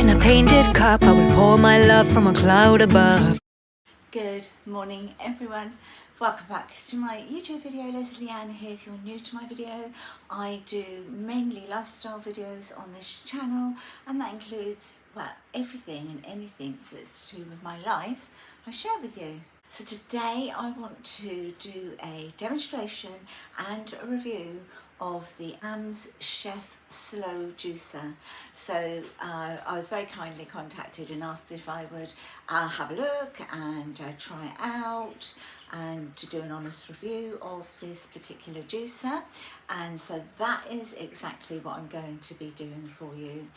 in a painted cup. I will pour my love from a cloud above. Good morning everyone, welcome back to my YouTube video. Lesleyanne here. If you're new to my video, I do mainly lifestyle videos on this channel, and that includes, well, everything and anything that's to do with my life I share with you. So today I want to do a demonstration and a review of the AMZCHEF Slow Juicer. So I was very kindly contacted and asked if I would have a look and try it out and to do an honest review of this particular juicer, and so that is exactly what I'm going to be doing for you.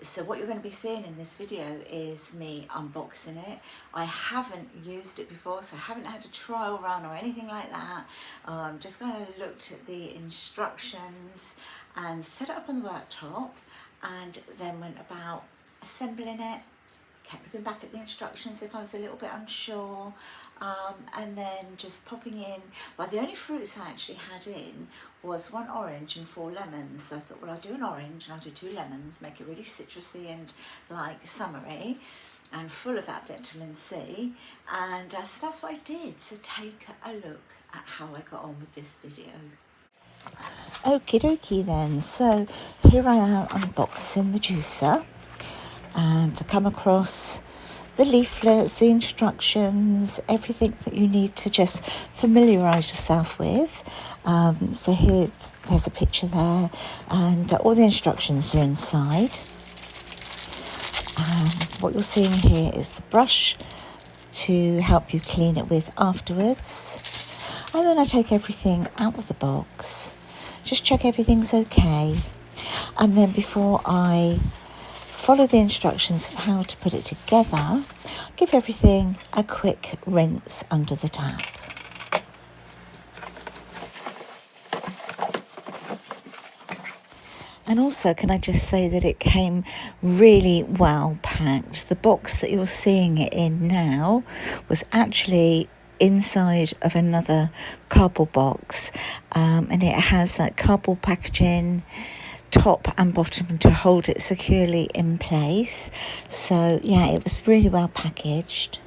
So what you're going to be seeing in this video is me unboxing it. I haven't used it before, so I haven't had a trial run or anything like that. Just kind of looked at the instructions and set it up on the worktop, and then went about assembling it. Kept looking back at the instructions if I was a little bit unsure, and then just popping in. Well, the only fruits I actually had in was 1 orange and 4 lemons. So I thought, well, I'll do an orange and I'll do 2 lemons, make it really citrusy and like summery and full of that vitamin C. And so that's what I did. So take a look at how I got on with this video. Okie dokie then. So here I am unboxing the juicer, and to come across the leaflets, the instructions, everything that you need to just familiarise yourself with. So there's a picture there, and all the instructions are inside. And what you're seeing here is the brush to help you clean it with afterwards. And then I take everything out of the box, just check everything's okay. And then before I follow the instructions of how to put it together, give everything a quick rinse under the tap. And also, can I just say that it came really well packed. The box that you're seeing it in now was actually inside of another cardboard box, and it has that cardboard packaging top and bottom to hold it securely in place. So yeah, it was really well packaged.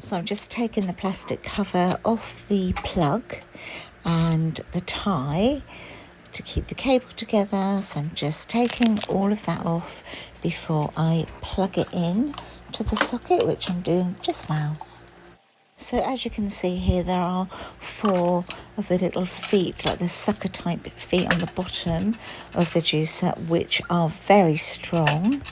So I'm just taking the plastic cover off the plug and the tie to keep the cable together. So I'm just taking all of that off before I plug it in to the socket, which I'm doing just now. So as you can see here, there are 4 of the little feet, like the sucker type feet on the bottom of the juicer, which are very strong.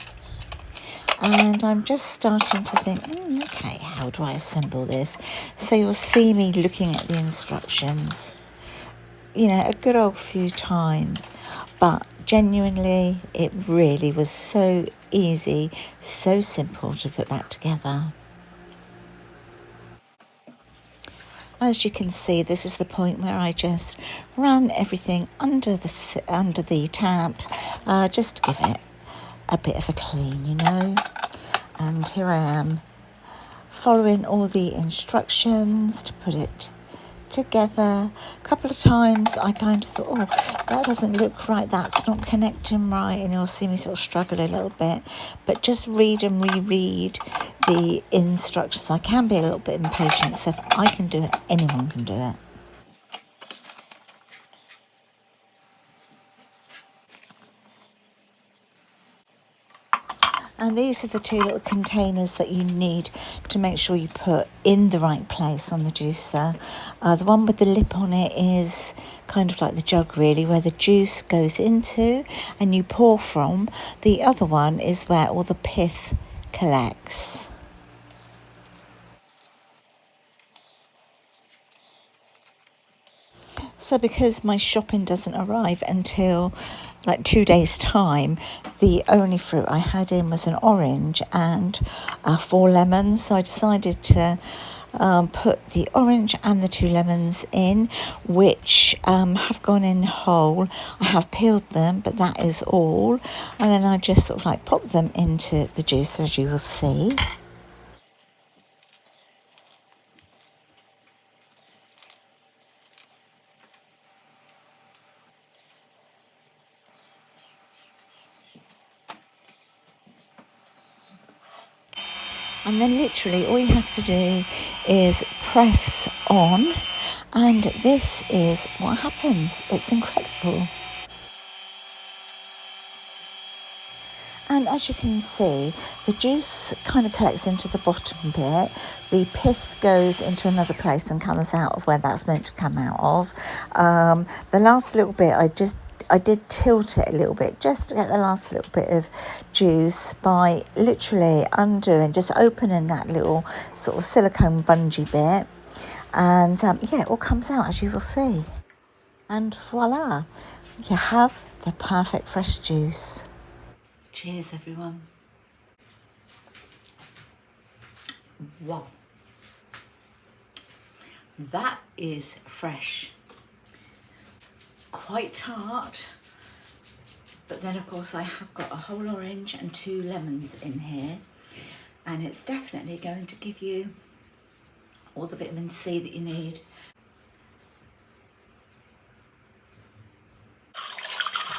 And I'm just starting to think, okay, how do I assemble this? So you'll see me looking at the instructions, a good old few times, but genuinely it really was so easy, so simple to put that together. As you can see, this is the point where I just ran everything under the tap, just to give it a bit of a clean, and here I am following all the instructions to put it together. A couple of times I kind of thought, that doesn't look right, that's not connecting right, and you'll see me sort of struggle a little bit, but just read and reread the instructions. I can be a little bit impatient, so if I can do it, anyone can do it. And these are the 2 little containers that you need to make sure you put in the right place on the juicer. The one with the lip on it is kind of like the jug really, where the juice goes into and you pour from. The other one is where all the pith collects. So because my shopping doesn't arrive until like 2 days' time, the only fruit I had in was an orange and 4 lemons. So I decided to put the orange and the 2 lemons in, which have gone in whole. I have peeled them, but that is all. And then I just sort of like pop them into the juice, as you will see. And then literally all you have to do is press on, and this is what happens. It's incredible. And as you can see, the juice kind of collects into the bottom bit. The pith goes into another place and comes out of where that's meant to come out of. The last little bit, I did tilt it a little bit just to get the last little bit of juice by literally undoing, just opening that little sort of silicone bungee bit. And yeah, it all comes out, as you will see. And voila, you have the perfect fresh juice. Cheers, everyone. Wow. That is fresh. Quite tart. But then, of course, I have got a whole orange and 2 lemons in here. And it's definitely going to give you all the vitamin C that you need.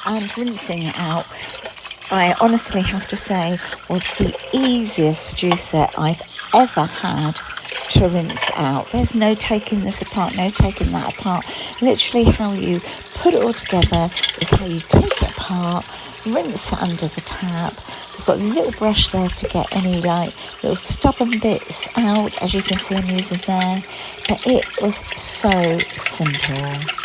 And rinsing it out, I honestly have to say, was the easiest juicer I've ever had to rinse out. There's no taking this apart, no taking that apart. Literally how you put it all together is how you take it apart, rinse it under the tap. I've got a little brush there to get any like little stubborn bits out, as you can see I'm using there. But it was so simple.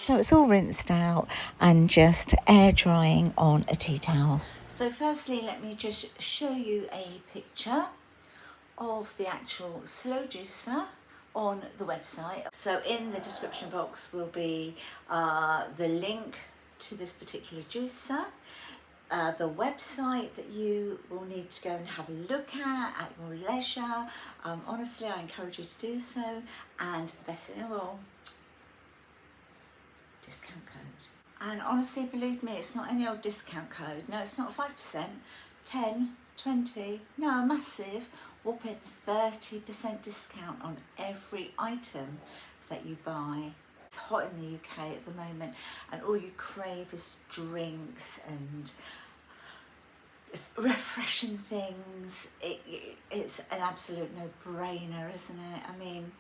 So it's all rinsed out and just air drying on a tea towel. So firstly, let me just show you a picture of the actual slow juicer on the website. So in the description box will be the link to this particular juicer, the website that you will need to go and have a look at your leisure. Honestly, I encourage you to do so. And the best thing of all, discount code. And honestly, believe me, it's not any old discount code. No, it's not 5%, 10, 20, no, massive, whopping 30% discount on every item that you buy. It's hot in the UK at the moment, and all you crave is drinks and refreshing things. It's an absolute no-brainer, isn't it? I mean,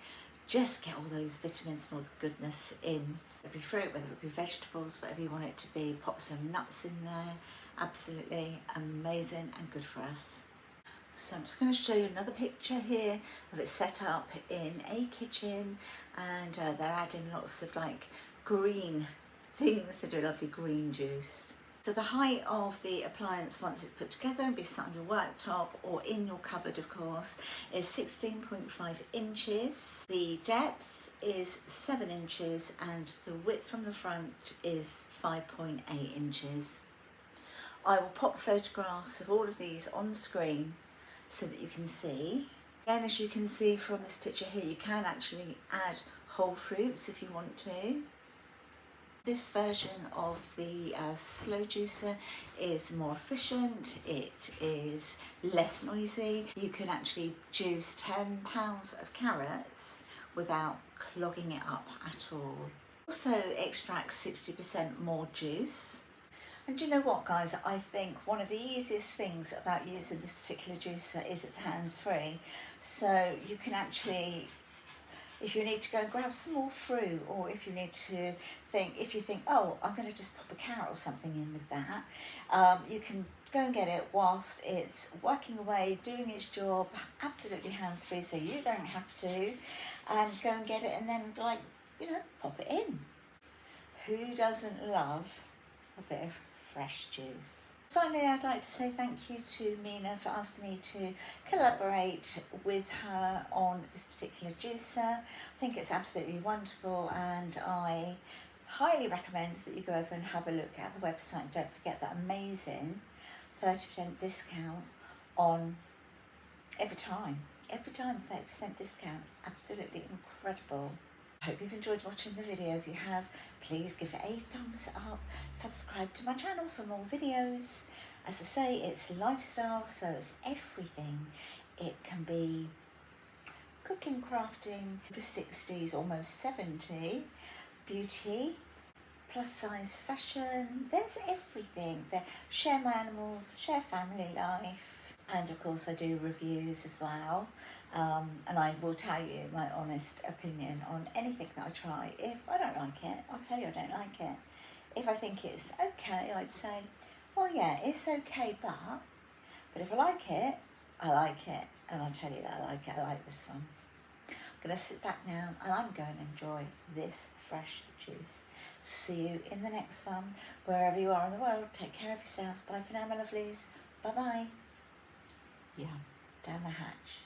just get all those vitamins and all the goodness in. Whether it be fruit, whether it be vegetables, whatever you want it to be, pop some nuts in there. Absolutely amazing and good for us. So I'm just going to show you another picture here of it set up in a kitchen, and they're adding lots of like green things to do a lovely green juice. So the height of the appliance once it's put together and be sat on your worktop or in your cupboard, of course, is 16.5 inches. The depth is 7 inches and the width from the front is 5.8 inches. I will pop photographs of all of these on screen so that you can see. Again, as you can see from this picture here, you can actually add whole fruits if you want to. This version of the slow juicer is more efficient, it is less noisy. You can actually juice 10 pounds of carrots without clogging it up at all. Also extracts 60% more juice. And do you know what, guys, I think one of the easiest things about using this particular juicer is it's hands-free. So you can actually, if you need to go and grab some more fruit, or if you need to if you think, oh, I'm going to just pop a carrot or something in with that, you can go and get it whilst it's working away, doing its job, absolutely hands-free, so you don't have to, and go and get it and then, like, you know, pop it in. Who doesn't love a bit of fresh juice? Finally, I'd like to say thank you to Mina for asking me to collaborate with her on this particular juicer. I think it's absolutely wonderful, and I highly recommend that you go over and have a look at the website. Don't forget that amazing 30% discount on every time 30% discount. Absolutely incredible. I hope you've enjoyed watching the video. If you have, please give it a thumbs up, subscribe to my channel for more videos. As I say, it's lifestyle, so it's everything. It can be cooking, crafting, for 60s, almost 70, beauty, plus size fashion, there's everything there. Share my animals, share family life, and of course I do reviews as well. And I will tell you my honest opinion on anything that I try. If I don't like it, I'll tell you I don't like it. If I think it's okay, I'd say, well, yeah, it's okay, but if I like it, I like it, and I'll tell you that I like it. I like this one. I'm going to sit back now and I'm going to enjoy this fresh juice. See you in the next one. Wherever you are in the world, take care of yourselves. Bye for now, my lovelies. Bye-bye. Yeah, down the hatch.